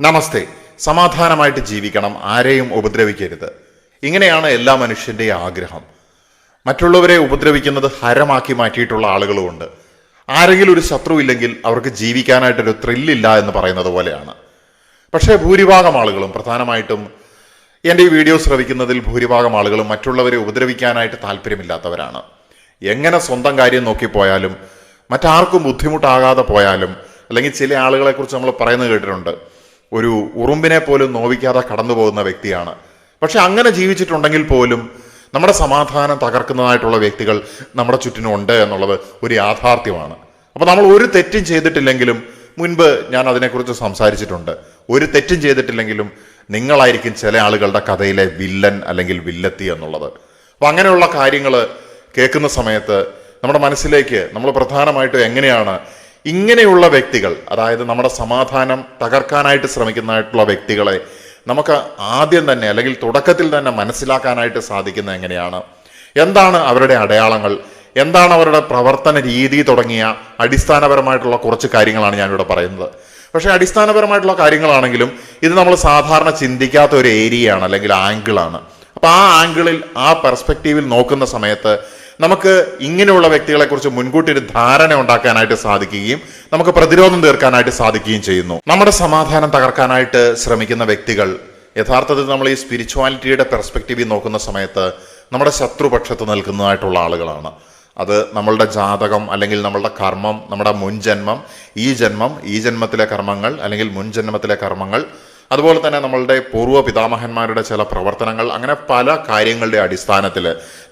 നമസ്തേ. സമാധാനമായിട്ട് ജീവിക്കണം, ആരെയും ഉപദ്രവിക്കരുത്. ഇങ്ങനെയാണ് എല്ലാ മനുഷ്യൻ്റെയും ആഗ്രഹം. മറ്റുള്ളവരെ ഉപദ്രവിക്കുന്നത് ഹരമാക്കി മാറ്റിയിട്ടുള്ള ആളുകളുമുണ്ട്. ആരെങ്കിലും ഒരു ശത്രു ഇല്ലെങ്കിൽ അവർക്ക് ജീവിക്കാനായിട്ടൊരു ത്രില്ലില്ല എന്ന് പറയുന്നത് പോലെയാണ്. പക്ഷേ ഭൂരിഭാഗം ആളുകളും, പ്രധാനമായിട്ടും എൻ്റെ ഈ വീഡിയോ ശ്രവിക്കുന്നതിൽ ഭൂരിഭാഗം ആളുകളും മറ്റുള്ളവരെ ഉപദ്രവിക്കാനായിട്ട് താല്പര്യമില്ലാത്തവരാണ്. എങ്ങനെ സ്വന്തം കാര്യം നോക്കിപ്പോയാലും മറ്റാർക്കും ബുദ്ധിമുട്ടാകാതെ പോയാലും, അല്ലെങ്കിൽ ചില ആളുകളെക്കുറിച്ച് നമ്മൾ പറയുന്നത് കേട്ടിട്ടുണ്ട്, ഒരു ഉറുമ്പിനെ പോലും നോവിക്കാതെ കടന്നു പോകുന്ന വ്യക്തിയാണ്. പക്ഷെ അങ്ങനെ ജീവിച്ചിട്ടുണ്ടെങ്കിൽ പോലും നമ്മുടെ സമാധാനം തകർക്കുന്നതായിട്ടുള്ള വ്യക്തികൾ നമ്മുടെ ചുറ്റിനും ഉണ്ട് എന്നുള്ളത് ഒരു യാഥാർത്ഥ്യമാണ്. അപ്പോൾ നമ്മൾ ഒരു തെറ്റും ചെയ്തിട്ടില്ലെങ്കിലും, മുൻപ് ഞാൻ അതിനെക്കുറിച്ച് സംസാരിച്ചിട്ടുണ്ട്, ഒരു തെറ്റും ചെയ്തിട്ടില്ലെങ്കിലും നിങ്ങളായിരിക്കും ചില ആളുകളുടെ കഥയിലെ വില്ലൻ അല്ലെങ്കിൽ വില്ലത്തി എന്നുള്ളത്. അപ്പം അങ്ങനെയുള്ള കാര്യങ്ങൾ കേൾക്കുന്ന സമയത്ത് നമ്മുടെ മനസ്സിലേക്ക് നമ്മൾ പ്രധാനമായിട്ടും എങ്ങനെയാണ് ഇങ്ങനെയുള്ള വ്യക്തികൾ, അതായത് നമ്മുടെ സമാധാനം തകർക്കാനായിട്ട് ശ്രമിക്കുന്നതായിട്ടുള്ള വ്യക്തികളെ നമുക്ക് ആദ്യം തന്നെ അല്ലെങ്കിൽ തുടക്കത്തിൽ തന്നെ മനസ്സിലാക്കാനായിട്ട് സാധിക്കുന്നത് എങ്ങനെയാണ്, എന്താണ് അവരുടെ അടയാളങ്ങൾ, എന്താണ് അവരുടെ പ്രവർത്തന രീതി തുടങ്ങിയ അടിസ്ഥാനപരമായിട്ടുള്ള കുറച്ച് കാര്യങ്ങളാണ് ഞാനിവിടെ പറയുന്നത്. പക്ഷേ അടിസ്ഥാനപരമായിട്ടുള്ള കാര്യങ്ങളാണെങ്കിലും ഇത് നമ്മൾ സാധാരണ ചിന്തിക്കാത്ത ഒരു ഏരിയയാണ് അല്ലെങ്കിൽ ആംഗിളാണ്. അപ്പോൾ ആ ആംഗിളിൽ, ആ പെർസ്പെക്റ്റീവിൽ നോക്കുന്ന സമയത്ത് നമുക്ക് ഇങ്ങനെയുള്ള വ്യക്തികളെ കുറിച്ച് മുൻകൂട്ടി ഒരു ധാരണ ഉണ്ടാക്കാനായിട്ട് സാധിക്കുകയും നമുക്ക് പ്രതിരോധം തീർക്കാനായിട്ട് സാധിക്കുകയും ചെയ്യുന്നു. നമ്മുടെ സമാധാനം തകർക്കാനായിട്ട് ശ്രമിക്കുന്ന വ്യക്തികൾ യഥാർത്ഥത്തിൽ നമ്മൾ ഈ സ്പിരിച്വാലിറ്റിയുടെ പെർസ്പെക്റ്റീവിൽ നോക്കുന്ന സമയത്ത് നമ്മുടെ ശത്രുപക്ഷത്ത് നിൽക്കുന്നതായിട്ടുള്ള ആളുകളാണ്. അത് നമ്മളുടെ ജാതകം അല്ലെങ്കിൽ നമ്മളുടെ കർമ്മം, നമ്മുടെ മുൻജന്മം, ഈ ജന്മത്തിലെ കർമ്മങ്ങൾ അല്ലെങ്കിൽ മുൻജന്മത്തിലെ കർമ്മങ്ങൾ, അതുപോലെ തന്നെ നമ്മളുടെ പൂർവ്വ പിതാമഹന്മാരുടെ ചില പ്രവർത്തനങ്ങൾ, അങ്ങനെ പല കാര്യങ്ങളുടെ അടിസ്ഥാനത്തിൽ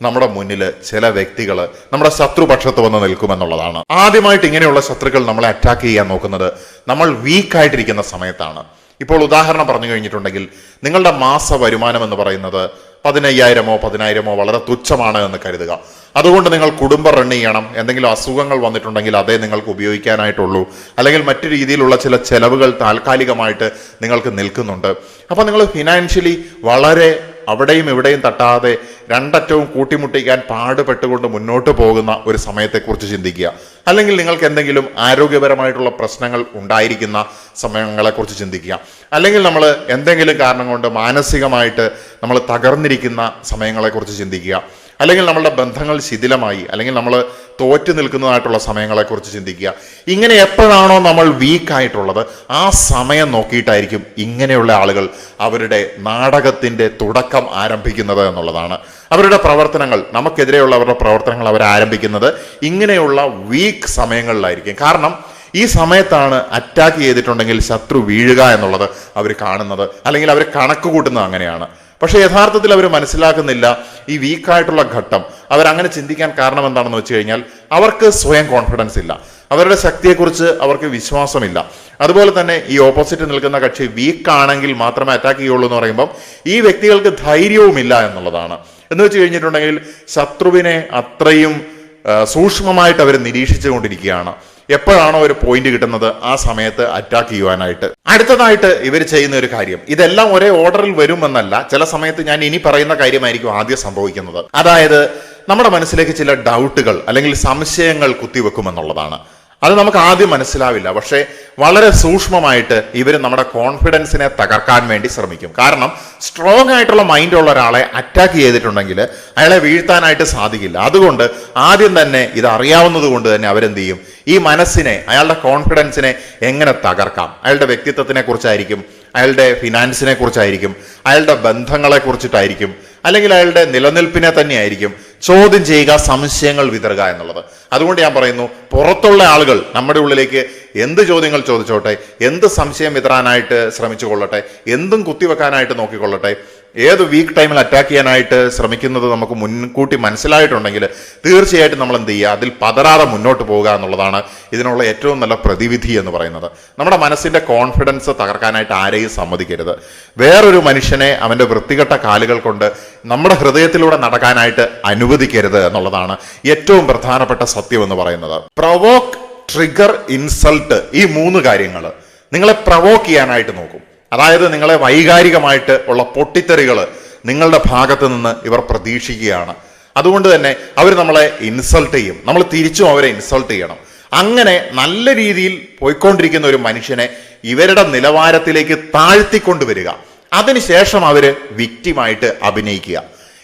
നമ്മുടെ മുന്നിൽ ചില വ്യക്തികൾ നമ്മുടെ ശത്രുപക്ഷത്ത് വന്ന് നിൽക്കുമെന്നുള്ളതാണ്. ആദ്യമായിട്ട് ഇങ്ങനെയുള്ള ശത്രുക്കൾ നമ്മളെ അറ്റാക്ക് ചെയ്യാൻ നോക്കുന്നത് നമ്മൾ വീക്കായിട്ടിരിക്കുന്ന സമയത്താണ്. ഇപ്പോൾ ഉദാഹരണം പറഞ്ഞു കഴിഞ്ഞിട്ടുണ്ടെങ്കിൽ, നിങ്ങളുടെ മാസ വരുമാനം എന്ന് പറയുന്നത് 15,000 വളരെ തുച്ഛമാണ് എന്ന് കരുതുക. അതുകൊണ്ട് നിങ്ങൾ കുടുംബം റൺ ചെയ്യണം, എന്തെങ്കിലും അസുഖങ്ങൾ വന്നിട്ടുണ്ടെങ്കിൽ അതേ നിങ്ങൾക്ക് ഉപയോഗിക്കാനായിട്ടുള്ളൂ, അല്ലെങ്കിൽ മറ്റു രീതിയിലുള്ള ചില ചെലവുകൾ താൽക്കാലികമായിട്ട് നിങ്ങൾക്ക് നിൽക്കുന്നുണ്ട്. അപ്പോൾ നിങ്ങൾ ഫിനാൻഷ്യലി വളരെ അവിടെയും ഇവിടെയും തട്ടാതെ രണ്ടറ്റവും കൂട്ടിമുട്ടിക്കാൻ പാടുപെട്ടുകൊണ്ട് മുന്നോട്ട് പോകുന്ന ഒരു സമയത്തെക്കുറിച്ച് ചിന്തിക്കുക. അല്ലെങ്കിൽ നിങ്ങൾക്ക് എന്തെങ്കിലും ആരോഗ്യപരമായിട്ടുള്ള പ്രശ്നങ്ങൾ ഉണ്ടായിരിക്കുന്ന സമയങ്ങളെക്കുറിച്ച് ചിന്തിക്കുക. അല്ലെങ്കിൽ നമ്മൾ എന്തെങ്കിലും കാരണം കൊണ്ട് മാനസികമായിട്ട് നമ്മൾ തകർന്നിരിക്കുന്ന സമയങ്ങളെക്കുറിച്ച് ചിന്തിക്കുക. അല്ലെങ്കിൽ നമ്മളുടെ ബന്ധങ്ങൾ ശിഥിലമായി, അല്ലെങ്കിൽ നമ്മൾ തോറ്റു നിൽക്കുന്നതായിട്ടുള്ള സമയങ്ങളെക്കുറിച്ച് ചിന്തിക്കുക. ഇങ്ങനെ എപ്പോഴാണോ നമ്മൾ വീക്കായിട്ടുള്ളത് ആ സമയം നോക്കിയിട്ടായിരിക്കും ഇങ്ങനെയുള്ള ആളുകൾ അവരുടെ നാടകത്തിൻ്റെ തുടക്കം ആരംഭിക്കുന്നത് എന്നുള്ളതാണ്. അവരുടെ പ്രവർത്തനങ്ങൾ, നമുക്കെതിരെയുള്ള അവരുടെ പ്രവർത്തനങ്ങൾ അവർ ആരംഭിക്കുന്നത് ഇങ്ങനെയുള്ള വീക്ക് സമയങ്ങളിലായിരിക്കും. കാരണം ഈ സമയത്താണ് അറ്റാക്ക് ചെയ്തിട്ടുണ്ടെങ്കിൽ ശത്രു വീഴുക എന്നുള്ളത് അവർ കാണുന്നത്, അല്ലെങ്കിൽ അവർ കണക്ക് കൂട്ടുന്നത് അങ്ങനെയാണ്. പക്ഷേ യഥാർത്ഥത്തിൽ അവർ മനസ്സിലാക്കുന്നില്ല ഈ വീക്കായിട്ടുള്ള ഘട്ടം. അവരങ്ങനെ ചിന്തിക്കാൻ കാരണം എന്താണെന്ന് വെച്ച് കഴിഞ്ഞാൽ അവർക്ക് സ്വയം കോൺഫിഡൻസ് ഇല്ല, അവരുടെ ശക്തിയെക്കുറിച്ച് അവർക്ക് വിശ്വാസമില്ല. അതുപോലെ തന്നെ ഈ ഓപ്പോസിറ്റ് നിൽക്കുന്ന കക്ഷി വീക്കാണെങ്കിൽ മാത്രമേ അറ്റാക്ക് ചെയ്യുള്ളൂ എന്ന് പറയുമ്പം ഈ വ്യക്തികൾക്ക് ധൈര്യവുമില്ല എന്നുള്ളതാണ്. എന്ന് വെച്ച് കഴിഞ്ഞിട്ടുണ്ടെങ്കിൽ ശത്രുവിനെ അത്രയും സൂക്ഷ്മമായിട്ട് അവർ നിരീക്ഷിച്ചു കൊണ്ടിരിക്കുകയാണ്. എപ്പോഴാണോ ഒരു പോയിന്റ് കിട്ടുന്നത് ആ സമയത്ത് അറ്റാക്ക് ചെയ്യുവാനായിട്ട്. അടുത്തതായിട്ട് ഇവർ ചെയ്യുന്ന ഒരു കാര്യം, ഇതെല്ലാം ഒരേ ഓർഡറിൽ വരുമെന്നല്ല, ചില സമയത്ത് ഞാൻ ഇനി പറയുന്ന കാര്യമായിരിക്കും ആദ്യം സംഭവിക്കുന്നത്. അതായത് നമ്മുടെ മനസ്സിലേക്ക് ചില ഡൗട്ടുകൾ അല്ലെങ്കിൽ സംശയങ്ങൾ കുത്തിവെക്കുമെന്നുള്ളതാണ്. അത് നമുക്ക് ആദ്യം മനസ്സിലാവില്ല, പക്ഷേ വളരെ സൂക്ഷ്മമായിട്ട് ഇവർ നമ്മുടെ കോൺഫിഡൻസിനെ തകർക്കാൻ വേണ്ടി ശ്രമിക്കും. കാരണം സ്ട്രോങ് ആയിട്ടുള്ള മൈൻഡുള്ള ഒരാളെ അറ്റാക്ക് ചെയ്തിട്ടുണ്ടെങ്കിൽ അയാളെ വീഴ്ത്താനായിട്ട് സാധിക്കില്ല. അതുകൊണ്ട് ആദ്യം തന്നെ ഇത് അറിയാവുന്നത് കൊണ്ട് തന്നെ അവരെന്ത് ചെയ്യും, ഈ മനസ്സിനെ, അയാളുടെ കോൺഫിഡൻസിനെ എങ്ങനെ തകർക്കാം, അയാളുടെ വ്യക്തിത്വത്തിനെ കുറിച്ചായിരിക്കും, അയാളുടെ ഫിനാൻസിനെ കുറിച്ചായിരിക്കും, അയാളുടെ ബന്ധങ്ങളെ കുറിച്ചിട്ടായിരിക്കും, അല്ലെങ്കിൽ അയാളുടെ നിലനിൽപ്പിനെ തന്നെയായിരിക്കും ചോദ്യം ചെയ്യുക, സംശയങ്ങൾ വിതറുക എന്നുള്ളത്. അതുകൊണ്ട് ഞാൻ പറയുന്നു, പുറത്തുള്ള ആളുകൾ നമ്മുടെ ഉള്ളിലേക്ക് എന്ത് ചോദ്യങ്ങൾ ചോദിച്ചോട്ടെ, എന്ത് സംശയം വിതറാനായിട്ട് ശ്രമിച്ചു കൊള്ളട്ടെ, എന്തും കുത്തിവെക്കാനായിട്ട് നോക്കിക്കൊള്ളട്ടെ, ഏത് വീക്ക് ടൈമിൽ അറ്റാക്ക് ചെയ്യാനായിട്ട് ശ്രമിക്കുന്നത് നമുക്ക് മുൻകൂട്ടി മനസ്സിലായിട്ടുണ്ടെങ്കിൽ തീർച്ചയായിട്ടും നമ്മൾ എന്ത് ചെയ്യുക, അതിൽ പതറാതെ മുന്നോട്ട് പോവുക എന്നുള്ളതാണ് ഇതിനുള്ള ഏറ്റവും നല്ല പ്രതിവിധി എന്ന് പറയുന്നത്. നമ്മുടെ മനസ്സിന്റെ കോൺഫിഡൻസ് തകർക്കാനായിട്ട് ആരെയും സമ്മതിക്കരുത്. വേറൊരു മനുഷ്യനെ അവന്റെ വൃത്തികെട്ട കാലുകൾ കൊണ്ട് നമ്മുടെ ഹൃദയത്തിലൂടെ നടക്കാനായിട്ട് അനുവദിക്കരുത് എന്നുള്ളതാണ് ഏറ്റവും പ്രധാനപ്പെട്ട സത്യം എന്ന് പറയുന്നത്. പ്രൊവോക്ക്, ട്രിഗർ, ഇൻസൾട്ട്, ഈ 3 കാര്യങ്ങൾ നിങ്ങളെ പ്രൊവോക്ക് ചെയ്യാനായിട്ട് നോക്കും. അതായത് നിങ്ങളെ വൈകാരികമായിട്ട് ഉള്ള പൊട്ടിത്തെറികൾ നിങ്ങളുടെ ഭാഗത്ത് നിന്ന് ഇവർ പ്രതീക്ഷിക്കുകയാണ്. അതുകൊണ്ട് തന്നെ അവർ നമ്മളെ ഇൻസൾട്ട് ചെയ്യും, നമ്മൾ തിരിച്ചും അവരെ ഇൻസൾട്ട് ചെയ്യണം. അങ്ങനെ നല്ല രീതിയിൽ പോയിക്കൊണ്ടിരിക്കുന്ന ഒരു മനുഷ്യനെ ഇവരുടെ നിലവാരത്തിലേക്ക് താഴ്ത്തിക്കൊണ്ടുവരിക. അതിനുശേഷം അവര് വിക്റ്റിമായിട്ട് അഭിനയിക്കുക.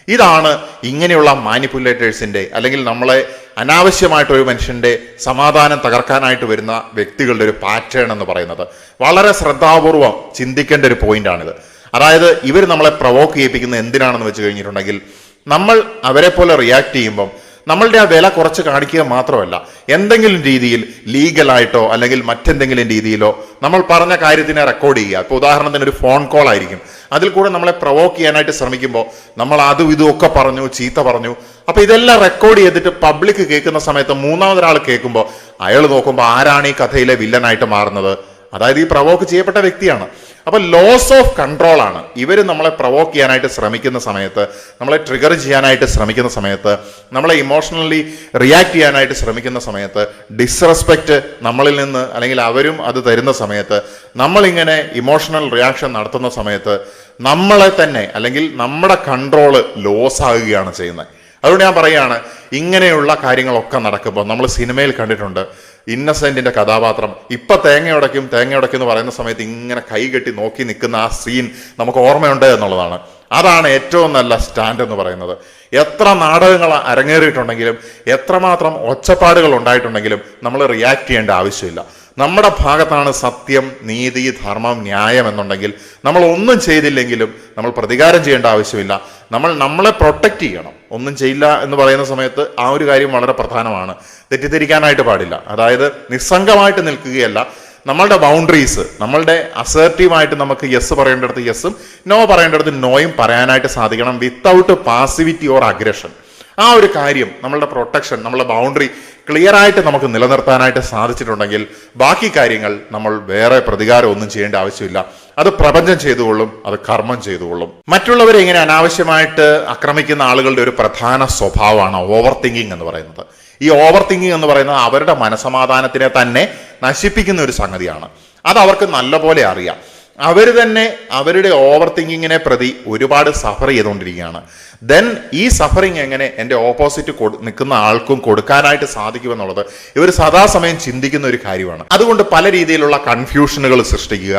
ഇതാണ് ഇങ്ങനെയുള്ള മാനിപ്പുലേറ്റേഴ്സിന്റെ, അല്ലെങ്കിൽ നമ്മളെ അനാവശ്യമായിട്ടൊരു മനുഷ്യന്റെ സമാധാനം തകർക്കാനായിട്ട് വരുന്ന വ്യക്തികളുടെ ഒരു പാറ്റേൺ എന്ന് പറയുന്നത്. വളരെ ശ്രദ്ധാപൂർവം ചിന്തിക്കേണ്ട ഒരു പോയിന്റാണിത്. അതായത് ഇവർ നമ്മളെ പ്രൊവോക്ക് ചെയ്യിപ്പിക്കുന്നത് എന്തിനാണെന്ന് വെച്ച് കഴിഞ്ഞിട്ടുണ്ടെങ്കിൽ, നമ്മൾ അവരെ പോലെ റിയാക്ട് ചെയ്യുമ്പം നമ്മളുടെ ആ വില കുറച്ച് കാണിക്കുക മാത്രമല്ല, എന്തെങ്കിലും രീതിയിൽ ലീഗലായിട്ടോ അല്ലെങ്കിൽ മറ്റെന്തെങ്കിലും രീതിയിലോ നമ്മൾ പറഞ്ഞ കാര്യത്തിനെ റെക്കോർഡ് ചെയ്യുക. ഇപ്പോൾ ഉദാഹരണത്തിന് ഒരു ഫോൺ കോൾ ആയിരിക്കും, അതിൽ കൂടെ നമ്മളെ പ്രൊവോക്ക് ചെയ്യാനായിട്ട് ശ്രമിക്കുമ്പോൾ നമ്മൾ അതും ഇതും ഒക്കെ പറഞ്ഞു, ചീത്ത പറഞ്ഞു. അപ്പൊ ഇതെല്ലാം റെക്കോർഡ് ചെയ്തിട്ട് പബ്ലിക് കേൾക്കുന്ന സമയത്ത് മൂന്നാമതൊരാൾ കേൾക്കുമ്പോൾ അയാൾ നോക്കുമ്പോൾ ആരാണ് ഈ കഥയിലെ വില്ലനായിട്ട് മാറുന്നത്? അതായത് ഈ പ്രൊവോക്ക് ചെയ്യപ്പെട്ട വ്യക്തിയാണ്. അപ്പൊ ലോസ് ഓഫ് കൺട്രോൾ ആണ്. ഇവർ നമ്മളെ പ്രൊവോക്ക് ചെയ്യാനായിട്ട് ശ്രമിക്കുന്ന സമയത്ത്, നമ്മളെ ട്രിഗർ ചെയ്യാനായിട്ട് ശ്രമിക്കുന്ന സമയത്ത്, നമ്മളെ ഇമോഷണലി റിയാക്ട് ചെയ്യാനായിട്ട് ശ്രമിക്കുന്ന സമയത്ത്, ഡിസ്റെസ്പെക്റ്റ് നമ്മളിൽ നിന്ന് അല്ലെങ്കിൽ അവരും അത് തരുന്ന സമയത്ത്, നമ്മളിങ്ങനെ ഇമോഷണൽ റിയാക്ഷൻ നടത്തുന്ന സമയത്ത് നമ്മളെ തന്നെ അല്ലെങ്കിൽ നമ്മുടെ കൺട്രോള് ലോസ് ആകുകയാണ് ചെയ്യുന്നത്. അതുകൊണ്ട് ഞാൻ പറയുകയാണ്, ഇങ്ങനെയുള്ള കാര്യങ്ങളൊക്കെ നടക്കുമ്പോൾ നമ്മൾ സിനിമയിൽ കണ്ടിട്ടുണ്ട്, ഇന്നസെന്റിന്റെ കഥാപാത്രം ഇപ്പൊ തേങ്ങ ഉടയ്ക്കും എന്ന് പറയുന്ന സമയത്ത് ഇങ്ങനെ കൈകെട്ടി നോക്കി നിൽക്കുന്ന ആ സീൻ നമുക്ക് ഓർമ്മയുണ്ട് എന്നുള്ളതാണ്. അതാണ് ഏറ്റവും നല്ല സ്റ്റാൻഡ് എന്ന് പറയുന്നത്. എത്ര നാടകങ്ങൾ അരങ്ങേറിയിട്ടുണ്ടെങ്കിലും എത്രമാത്രം ഒച്ചപ്പാടുകൾ ഉണ്ടായിട്ടുണ്ടെങ്കിലും നമ്മൾ റിയാക്ട് ചെയ്യേണ്ട ആവശ്യമില്ല. നമ്മുടെ ഭാഗത്താണ് സത്യം, നീതി, ധർമ്മം, ന്യായം എന്നുണ്ടെങ്കിൽ നമ്മൾ ഒന്നും ചെയ്തില്ലെങ്കിലും നമ്മൾ പ്രതികാരം ചെയ്യേണ്ട ആവശ്യമില്ല. നമ്മൾ നമ്മളെ പ്രൊട്ടക്റ്റ് ചെയ്യണം. ഒന്നും ചെയ്യില്ല എന്ന് പറയുന്ന സമയത്ത് ആ ഒരു കാര്യം വളരെ പ്രധാനമാണ്. തെറ്റിദ്ധരിക്കാനായിട്ട് പാടില്ല. അതായത് നിസ്സംഗമായിട്ട് നിൽക്കുകയല്ല, നമ്മളുടെ ബൗണ്ടറീസ്, നമ്മളുടെ അസേർട്ടീവായിട്ട് നമുക്ക് യെസ് പറയേണ്ടടുത്ത് യെസ്സും നോ പറയേണ്ടടുത്ത് നോയും പറയാനായിട്ട് സാധിക്കണം, വിത്തൗട്ട് പാസിവിറ്റി ഓർ അഗ്രഷൻ. ആ ഒരു കാര്യം, നമ്മളുടെ പ്രൊട്ടക്ഷൻ, നമ്മളുടെ ബൗണ്ടറി ക്ലിയർ ആയിട്ട് നമുക്ക് നിലനിർത്താനായിട്ട് സാധിച്ചിട്ടുണ്ടെങ്കിൽ ബാക്കി കാര്യങ്ങൾ നമ്മൾ വേറെ പ്രതികാരം ഒന്നും ചെയ്യേണ്ട ആവശ്യമില്ല. അത് പ്രപഞ്ചം ചെയ്തുകൊള്ളും, അത് കർമ്മം ചെയ്തുകൊള്ളും. മറ്റുള്ളവരെ ഇങ്ങനെ അനാവശ്യമായിട്ട് ആക്രമിക്കുന്ന ആളുകളുടെ ഒരു പ്രധാന സ്വഭാവമാണ് ഓവർ തിങ്കിങ് എന്ന് പറയുന്നത്. ഈ ഓവർ തിങ്കിങ് എന്ന് പറയുന്നത് അവരുടെ മനസമാധാനത്തിനെ തന്നെ നശിപ്പിക്കുന്ന ഒരു സംഗതിയാണ്. അത് അവർക്ക് നല്ലപോലെ അറിയാം. അവർ തന്നെ അവരുടെ ഓവർ തിങ്കിങ്ങിനെ പ്രതി ഒരുപാട് സഫർ ചെയ്തുകൊണ്ടിരിക്കുകയാണ്. ദെൻ ഈ സഫറിങ് എങ്ങനെ എൻ്റെ ഓപ്പോസിറ്റ് നിൽക്കുന്ന ആൾക്കും കൊടുക്കാനായിട്ട് സാധിക്കുമെന്നുള്ളത് ഇവർ സദാസമയം ചിന്തിക്കുന്ന ഒരു കാര്യമാണ്. അതുകൊണ്ട് പല രീതിയിലുള്ള കൺഫ്യൂഷനുകൾ സൃഷ്ടിക്കുക,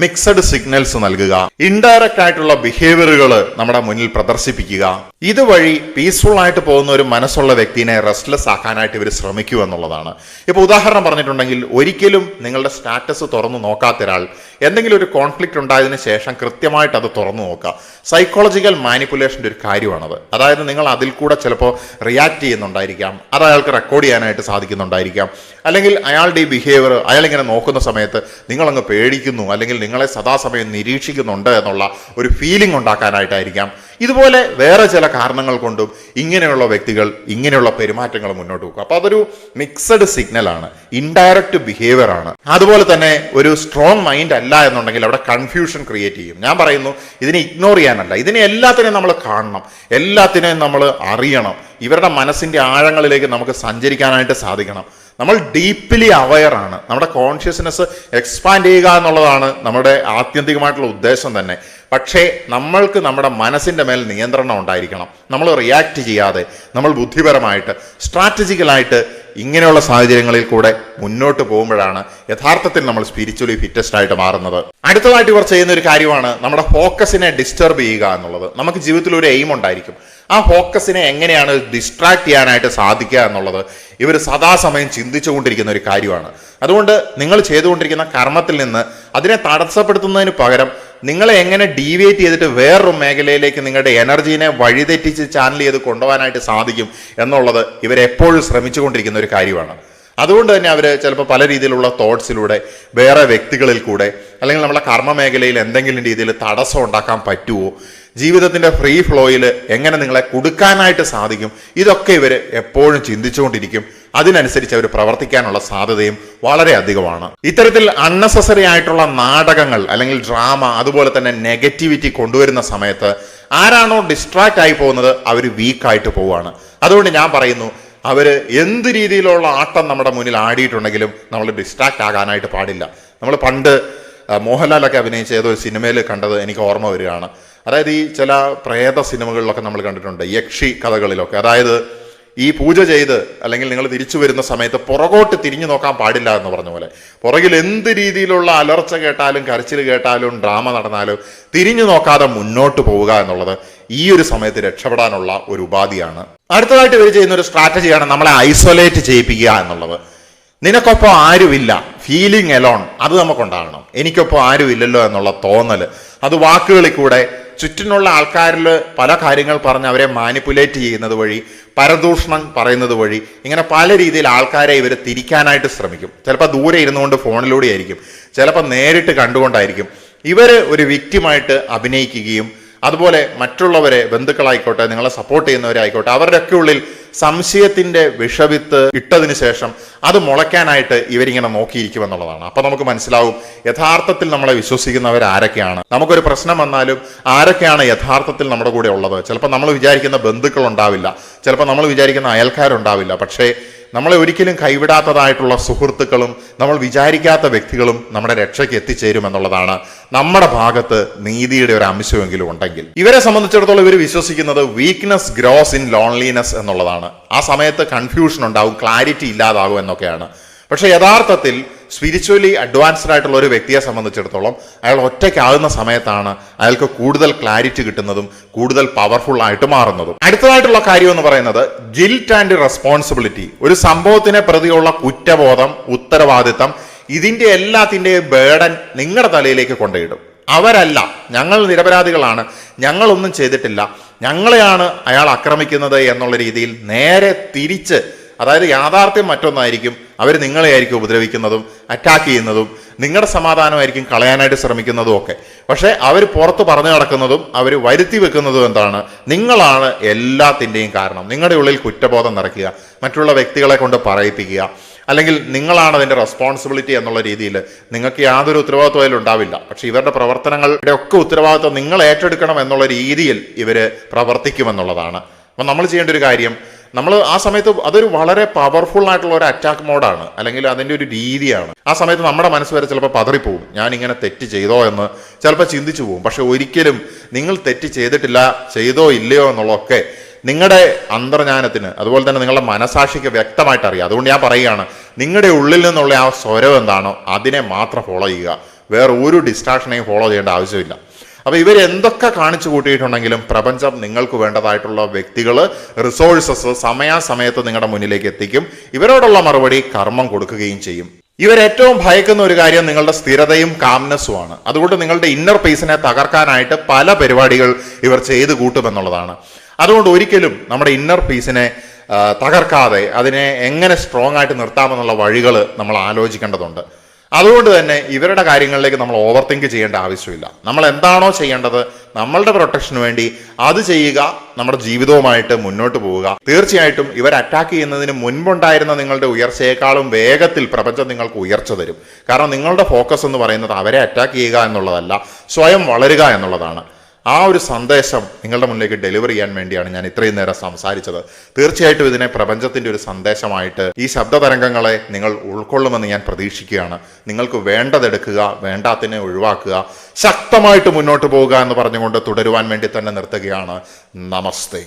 മിക്സഡ് സിഗ്നൽസ് നൽകുക, ഇൻഡയറക്റ്റ് ആയിട്ടുള്ള ബിഹേവിയറുകൾ നമ്മുടെ മുന്നിൽ പ്രദർശിപ്പിക്കുക. ഇതുവഴി പീസ്ഫുൾ ആയിട്ട് പോകുന്ന ഒരു മനസ്സുള്ള വ്യക്തിനെ റെസ്റ്റ്ലെസ് ആക്കാനായിട്ട് ഇവർ ശ്രമിക്കുക എന്നുള്ളതാണ്. ഇപ്പോൾ ഉദാഹരണം പറഞ്ഞിട്ടുണ്ടെങ്കിൽ, ഒരിക്കലും നിങ്ങളുടെ സ്റ്റാറ്റസ് തുറന്നു നോക്കാത്ത ഒരാൾ എന്തെങ്കിലും ഒരു കോൺഫ്ലിക്റ്റ് ഉണ്ടായതിനു ശേഷം കൃത്യമായിട്ട് അത് തുറന്നു നോക്കുക. സൈക്കോളജിക്കൽ മാനിപ്പുലേഷൻ്റെ ഒരു കാര്യമാണത്. അതായത് നിങ്ങൾ അതിൽ കൂടെ ചിലപ്പോൾ റിയാക്ട് ചെയ്യുന്നുണ്ടായിരിക്കാം, അത് അയാൾക്ക് റെക്കോർഡ് ചെയ്യാനായിട്ട് സാധിക്കുന്നുണ്ടായിരിക്കാം, അല്ലെങ്കിൽ അയാളുടെ ഈ ബിഹേവിയർ അയാളിങ്ങനെ നോക്കുന്ന സമയത്ത് നിങ്ങളങ്ങ് പേടിക്കുന്നു, അല്ലെങ്കിൽ നിങ്ങളെ സദാസമയം നിരീക്ഷിക്കുന്നുണ്ട് എന്നുള്ള ഒരു ഫീലിംഗ് ഉണ്ടാക്കാനായിട്ടായിരിക്കാം. ഇതുപോലെ വേറെ ചില കാരണങ്ങൾ കൊണ്ടും ഇങ്ങനെയുള്ള വ്യക്തികൾ ഇങ്ങനെയുള്ള പെരുമാറ്റങ്ങൾ മുന്നോട്ട് പോകും. അപ്പൊ അതൊരു മിക്സഡ് സിഗ്നലാണ്, ഇൻഡയറക്റ്റ് ബിഹേവിയർ ആണ്. അതുപോലെ തന്നെ ഒരു സ്ട്രോങ് മൈൻഡ് അല്ല എന്നുണ്ടെങ്കിൽ അവിടെ കൺഫ്യൂഷൻ ക്രിയേറ്റ് ചെയ്യും. ഞാൻ പറയുന്നു, ഇതിനെ ഇഗ്നോർ ചെയ്യാനല്ല, ഇതിനെ എല്ലാത്തിനെയും നമ്മൾ കാണണം, എല്ലാത്തിനെയും നമ്മൾ അറിയണം. ഇവരുടെ മനസ്സിന്റെ ആഴങ്ങളിലേക്ക് നമുക്ക് സഞ്ചരിക്കാനായിട്ട് സാധിക്കണം. നമ്മൾ ഡീപ്ലി അവെയർ ആണ്. നമ്മുടെ കോൺഷ്യസ്നെസ് എക്സ്പാൻഡ് ചെയ്യുക എന്നുള്ളതാണ് നമ്മുടെ ആത്യന്തികമായിട്ടുള്ള ഉദ്ദേശം തന്നെ. പക്ഷേ നമ്മൾക്ക് നമ്മുടെ മനസ്സിൻ്റെ മേൽ നിയന്ത്രണം ഉണ്ടായിരിക്കണം. നമ്മൾ റിയാക്ട് ചെയ്യാതെ നമ്മൾ ബുദ്ധിപരമായിട്ട് സ്ട്രാറ്റജിക്കലായിട്ട് ഇങ്ങനെയുള്ള സാഹചര്യങ്ങളിൽ കൂടെ മുന്നോട്ട് പോകുമ്പോഴാണ് യഥാർത്ഥത്തിൽ നമ്മൾ സ്പിരിച്വലി ഫിറ്റസ്റ്റ് ആയിട്ട് മാറുന്നത്. അടുത്തതായിട്ട് ഇവർ ചെയ്യുന്ന ഒരു കാര്യമാണ് നമ്മുടെ ഫോക്കസിനെ ഡിസ്റ്റർബ് ചെയ്യുക എന്നുള്ളത്. നമുക്ക് ജീവിതത്തിൽ ഒരു എയിം ഉണ്ടായിരിക്കും. ആ ഫോക്കസിനെ എങ്ങനെയാണ് ഡിസ്ട്രാക്ട് ചെയ്യാനായിട്ട് സാധിക്കുക എന്നുള്ളത് ഇവർ സദാസമയം ചിന്തിച്ചുകൊണ്ടിരിക്കുന്ന ഒരു കാര്യമാണ്. അതുകൊണ്ട് നിങ്ങൾ ചെയ്തുകൊണ്ടിരിക്കുന്ന കർമ്മത്തിൽ നിന്ന് അതിനെ തടസ്സപ്പെടുത്തുന്നതിന് പകരം നിങ്ങളെ എങ്ങനെ ഡീവിയേറ്റ് ചെയ്തിട്ട് വേറൊരു മേഖലയിലേക്ക് നിങ്ങളുടെ എനർജീനെ വഴിതെറ്റിച്ച് ചാനൽ ചെയ്ത് കൊണ്ടുപോകാനായിട്ട് സാധിക്കും എന്നുള്ളത് ഇവരെപ്പോഴും ശ്രമിച്ചുകൊണ്ടിരിക്കുന്ന ഒരു കാര്യമാണ്. അതുകൊണ്ട് തന്നെ അവർ ചിലപ്പോൾ പല രീതിയിലുള്ള തോട്ട്സിലൂടെ, വേറെ വ്യക്തികളിൽ കൂടെ, അല്ലെങ്കിൽ നമ്മുടെ കർമ്മ മേഖലയിൽ എന്തെങ്കിലും രീതിയിൽ തടസ്സം ഉണ്ടാക്കാൻ പറ്റുമോ, ജീവിതത്തിന്റെ ഫ്രീ ഫ്ലോയിൽ എങ്ങനെ നിങ്ങളെ കൊടുക്കാനായിട്ട് സാധിക്കും, ഇതൊക്കെ ഇവർ എപ്പോഴും ചിന്തിച്ചുകൊണ്ടിരിക്കും. അതിനനുസരിച്ച് അവർ പ്രവർത്തിക്കാനുള്ള സാധ്യതയും വളരെ അധികമാണ്. ഇത്തരത്തിൽ അൺനെസസറി ആയിട്ടുള്ള നാടകങ്ങൾ അല്ലെങ്കിൽ ഡ്രാമ, അതുപോലെ തന്നെ നെഗറ്റിവിറ്റി കൊണ്ടുവരുന്ന സമയത്ത് ആരാണോ ഡിസ്ട്രാക്ട് ആയി പോകുന്നത് അവർ വീക്കായിട്ട് പോവുകയാണ്. അതുകൊണ്ട് ഞാൻ പറയുന്നു, അവര് എന്ത് രീതിയിലുള്ള ആട്ടം നമ്മുടെ മുന്നിൽ ആടിയിട്ടുണ്ടെങ്കിലും നമ്മൾ ഡിസ്ട്രാക്ട് ആകാനായിട്ട് പാടില്ല. നമ്മൾ പണ്ട് മോഹൻലാലൊക്കെ അഭിനയിച്ച ഏതോ ഒരു സിനിമയിൽ കണ്ടത് എനിക്ക് ഓർമ്മ വരികയാണ്. അതായത് ഈ ചില പ്രേത സിനിമകളിലൊക്കെ നമ്മൾ കണ്ടിട്ടുണ്ട്, യക്ഷി കഥകളിലൊക്കെ. അതായത് ഈ പൂജ ചെയ്ത് അല്ലെങ്കിൽ നിങ്ങൾ തിരിച്ചു വരുന്ന സമയത്ത് പുറകോട്ട് തിരിഞ്ഞു നോക്കാൻ പാടില്ല എന്ന് പറഞ്ഞ പോലെ, പുറകിൽ എന്ത് രീതിയിലുള്ള അലർച്ച കേട്ടാലും കരച്ചിൽ കേട്ടാലും ഡ്രാമ നടന്നാലും തിരിഞ്ഞു നോക്കാതെ മുന്നോട്ട് പോവുക എന്നുള്ളത് ഈ ഒരു സമയത്ത് രക്ഷപ്പെടാനുള്ള ഒരു ഉപാധിയാണ്. അടുത്തതായിട്ട് ഇവർ ചെയ്യുന്ന ഒരു സ്ട്രാറ്റജിയാണ് നമ്മളെ ഐസൊലേറ്റ് ചെയ്യിപ്പിക്കുക എന്നുള്ളത്. നിനക്കൊപ്പം ആരുമില്ല, ഫീലിംഗ് എലോൺ, അത് നമുക്കുണ്ടാകണം. എനിക്കൊപ്പം ആരുമില്ലല്ലോ എന്നുള്ള തോന്നൽ, അത് വാക്കുകളിൽ കൂടെ ചുറ്റിനുള്ള ആൾക്കാരിൽ പല കാര്യങ്ങൾ പറഞ്ഞ് അവരെ മാനിപ്പുലേറ്റ് ചെയ്യുന്നത് വഴി, പരദൂഷണം പറയുന്നത് വഴി, ഇങ്ങനെ പല രീതിയിൽ ആൾക്കാരെ ഇവർ തിരിക്കാനായിട്ട് ശ്രമിക്കും. ചിലപ്പോൾ ദൂരെ ഇരുന്നുകൊണ്ട് ഫോണിലൂടെ ആയിരിക്കും, ചിലപ്പോൾ നേരിട്ട് കണ്ടുകൊണ്ടായിരിക്കും. ഇവർ ഒരു വിക്റ്റിമായിട്ട് അഭിനയിക്കുകയും അതുപോലെ മറ്റുള്ളവരെ, ബന്ധുക്കളായിക്കോട്ടെ, നിങ്ങളെ സപ്പോർട്ട് ചെയ്യുന്നവരായിക്കോട്ടെ, അവരുടെയൊക്കെ ഉള്ളിൽ സംശയത്തിന്റെ വിഷവിത്ത് ഇട്ടതിന് ശേഷം അത് മുളയ്ക്കാനായിട്ട് ഇവരിങ്ങനെ നോക്കിയിരിക്കുമെന്നുള്ളതാണ്. അപ്പൊ നമുക്ക് മനസ്സിലാവും യഥാർത്ഥത്തിൽ നമ്മളെ വിശ്വസിക്കുന്നവർ ആരൊക്കെയാണ്, നമുക്കൊരു പ്രശ്നം വന്നാലും ആരൊക്കെയാണ് യഥാർത്ഥത്തിൽ നമ്മുടെ കൂടെ ഉള്ളത്. ചിലപ്പോൾ നമ്മൾ വിചാരിക്കുന്ന ബന്ധുക്കൾ ഉണ്ടാവില്ല, ചിലപ്പോൾ നമ്മൾ വിചാരിക്കുന്ന അയൽക്കാരുണ്ടാവില്ല, പക്ഷേ നമ്മളെ ഒരിക്കലും കൈവിടാത്തതായിട്ടുള്ള സുഹൃത്തുക്കളും നമ്മൾ വിചാരിക്കാത്ത വ്യക്തികളും നമ്മുടെ രക്ഷയ്ക്ക് എത്തിച്ചേരുമെന്നുള്ളതാണ് നമ്മുടെ ഭാഗത്ത് നീതിയുടെ ഒരു അംശമെങ്കിലും ഉണ്ടെങ്കിൽ. ഇവരെ സംബന്ധിച്ചിടത്തോളം ഇവർ വിശ്വസിക്കുന്നത് വീക്ക്നെസ് ഗ്രോസ് ഇൻ ലോൺലിനെസ് എന്നുള്ളതാണ്. ആ സമയത്ത് കൺഫ്യൂഷൻ ഉണ്ടാവും, ക്ലാരിറ്റി ഇല്ലാതാകും എന്നൊക്കെയാണ്. പക്ഷെ യഥാർത്ഥത്തിൽ സ്പിരിച്വലി അഡ്വാൻസ്ഡ് ആയിട്ടുള്ള ഒരു വ്യക്തിയെ സംബന്ധിച്ചിടത്തോളം അയാൾ ഒറ്റയ്ക്കാകുന്ന സമയത്താണ് അയാൾക്ക് കൂടുതൽ ക്ലാരിറ്റി കിട്ടുന്നതും കൂടുതൽ പവർഫുൾ ആയിട്ട് മാറുന്നതും. അടുത്തതായിട്ടുള്ള കാര്യം എന്ന് പറയുന്നത് ഗിൽറ്റ് ആൻഡ് റെസ്പോൺസിബിലിറ്റി. ഒരു സംഭവത്തിനെ പ്രതിയുള്ള കുറ്റബോധം, ഉത്തരവാദിത്തം, ഇതിന്റെ എല്ലാത്തിന്റെയും ബേർഡൻ നിങ്ങളുടെ തലയിലേക്ക് കൊണ്ടുപോയിടും. അവരല്ല, ഞങ്ങൾ നിരപരാധികളാണ്, ഞങ്ങളൊന്നും ചെയ്തിട്ടില്ല, ഞങ്ങളെയാണ് അയാൾ ആക്രമിക്കുന്നത് എന്നുള്ള രീതിയിൽ നേരെ തിരിച്ച്, അതായത് യാഥാർത്ഥ്യം മറ്റൊന്നായിരിക്കും, അവർ നിങ്ങളെയായിരിക്കും ഉപദ്രവിക്കുന്നതും അറ്റാക്ക് ചെയ്യുന്നതും നിങ്ങളുടെ സമാധാനമായിരിക്കും കളയാനായിട്ട് ശ്രമിക്കുന്നതും ഒക്കെ. പക്ഷെ അവർ പുറത്ത് പറഞ്ഞു നടക്കുന്നതും അവർ വരുത്തി വെക്കുന്നതും എന്താണ്, നിങ്ങളാണ് എല്ലാത്തിൻ്റെയും കാരണം. നിങ്ങളുടെ ഉള്ളിൽ കുറ്റബോധം നിറയ്ക്കുക, മറ്റുള്ള വ്യക്തികളെ കൊണ്ട് പറയിപ്പിക്കുക, അല്ലെങ്കിൽ നിങ്ങളാണ് അതിൻ്റെ റെസ്പോൺസിബിലിറ്റി എന്നുള്ള രീതിയിൽ നിങ്ങൾക്ക് യാതൊരു ഉത്തരവാദിത്വം അതിൽ ഉണ്ടാവില്ല. പക്ഷെ ഇവരുടെ പ്രവർത്തനങ്ങളുടെ ഒക്കെ ഉത്തരവാദിത്വം നിങ്ങൾ ഏറ്റെടുക്കണം എന്നുള്ള രീതിയിൽ ഇവർ പ്രവർത്തിക്കുമെന്നുള്ളതാണ്. അപ്പം നമ്മൾ ചെയ്യേണ്ട ഒരു കാര്യം, നമ്മൾ ആ സമയത്ത് അതൊരു വളരെ പവർഫുൾ ആയിട്ടുള്ള ഒരു അറ്റാക്ക് മോഡാണ്, അല്ലെങ്കിൽ അതിൻ്റെ ഒരു രീതിയാണ്. ആ സമയത്ത് നമ്മുടെ മനസ്സ് വരെ ചിലപ്പോൾ പതറിപ്പോവും, ഞാൻ ഇങ്ങനെ തെറ്റ് ചെയ്തോ എന്ന് ചിലപ്പോൾ ചിന്തിച്ചു പോകും. പക്ഷെ ഒരിക്കലും നിങ്ങൾ തെറ്റ് ചെയ്തിട്ടില്ല, ചെയ്തോ ഇല്ലയോ എന്നുള്ളതൊക്കെ നിങ്ങളുടെ അന്തർജ്ഞാനത്തിന്, അതുപോലെ തന്നെ നിങ്ങളുടെ മനസാക്ഷിക്ക് വ്യക്തമായിട്ട് അറിയാം. അതുകൊണ്ട് ഞാൻ പറയുകയാണ്, നിങ്ങളുടെ ഉള്ളിൽ നിന്നുള്ള ആ സ്വരം എന്താണോ അതിനെ മാത്രം ഫോളോ ചെയ്യുക, വേറെ ഒരു ഡിസ്ട്രാക്ഷനെയും ഫോളോ ചെയ്യേണ്ട ആവശ്യമില്ല. അപ്പൊ ഇവർ എന്തൊക്കെ കാണിച്ചു കൂട്ടിയിട്ടുണ്ടെങ്കിലും പ്രപഞ്ചം നിങ്ങൾക്ക് വേണ്ടതായിട്ടുള്ള വ്യക്തികൾ, റിസോഴ്സസ് സമയാസമയത്ത് നിങ്ങളുടെ മുന്നിലേക്ക് എത്തിക്കും. ഇവരോടുള്ള മറുപടി കർമ്മം കൊടുക്കുകയും ചെയ്യും. ഇവരേറ്റവും ഭയക്കുന്ന ഒരു കാര്യം നിങ്ങളുടെ സ്ഥിരതയും കാംനെസ്സുമാണ്. അതുകൊണ്ട് നിങ്ങളുടെ ഇന്നർ പീസിനെ തകർക്കാനായിട്ട് പല പരിപാടികൾ ഇവർ ചെയ്തു കൂട്ടുമെന്നുള്ളതാണ്. അതുകൊണ്ട് ഒരിക്കലും നമ്മുടെ ഇന്നർ പീസിനെ തകർക്കാതെ അതിനെ എങ്ങനെ സ്ട്രോങ് ആയിട്ട് നിർത്താമെന്നുള്ള വഴികൾ നമ്മൾ ആലോചിക്കേണ്ടതുണ്ട്. അതുകൊണ്ട് തന്നെ ഇവരുടെ കാര്യങ്ങളിലേക്ക് നമ്മൾ ഓവർ തിങ്ക് ചെയ്യേണ്ട ആവശ്യമില്ല. നമ്മൾ എന്താണോ ചെയ്യേണ്ടത് നമ്മളുടെ പ്രൊട്ടക്ഷന് വേണ്ടി അത് ചെയ്യുക, നമ്മുടെ ജീവിതവുമായിട്ട് മുന്നോട്ട് പോവുക. തീർച്ചയായിട്ടും ഇവർ അറ്റാക്ക് ചെയ്യുന്നതിന് മുൻപുണ്ടായിരുന്ന നിങ്ങളുടെ ഉയർച്ചയേക്കാളും വേഗത്തിൽ പ്രപഞ്ചം നിങ്ങൾക്ക് ഉയർച്ച തരും. കാരണം നിങ്ങളുടെ ഫോക്കസ് എന്ന് പറയുന്നത് അവരെ അറ്റാക്ക് ചെയ്യുക എന്നുള്ളതല്ല, സ്വയം വളരുക എന്നുള്ളതാണ്. ആ ഒരു സന്ദേശം നിങ്ങളുടെ മുന്നിലേക്ക് ഡെലിവർ ചെയ്യാൻ വേണ്ടിയാണ് ഞാൻ ഇത്രയും നേരം സംസാരിച്ചത്. തീർച്ചയായിട്ടും ഇതിനെ പ്രപഞ്ചത്തിന്റെ ഒരു സന്ദേശമായിട്ട് ഈ ശബ്ദതരംഗങ്ങളെ നിങ്ങൾ ഉൾക്കൊള്ളുമെന്ന് ഞാൻ പ്രതീക്ഷിക്കുകയാണ്. നിങ്ങൾക്ക് വേണ്ടതെടുക്കുക, വേണ്ടാത്തിനെ ഒഴിവാക്കുക, ശക്തമായിട്ട് മുന്നോട്ട് പോവുക എന്ന് പറഞ്ഞുകൊണ്ട് തുടരുവാൻ വേണ്ടി തന്നെ നിർത്തുകയാണ്. നമസ്തേ.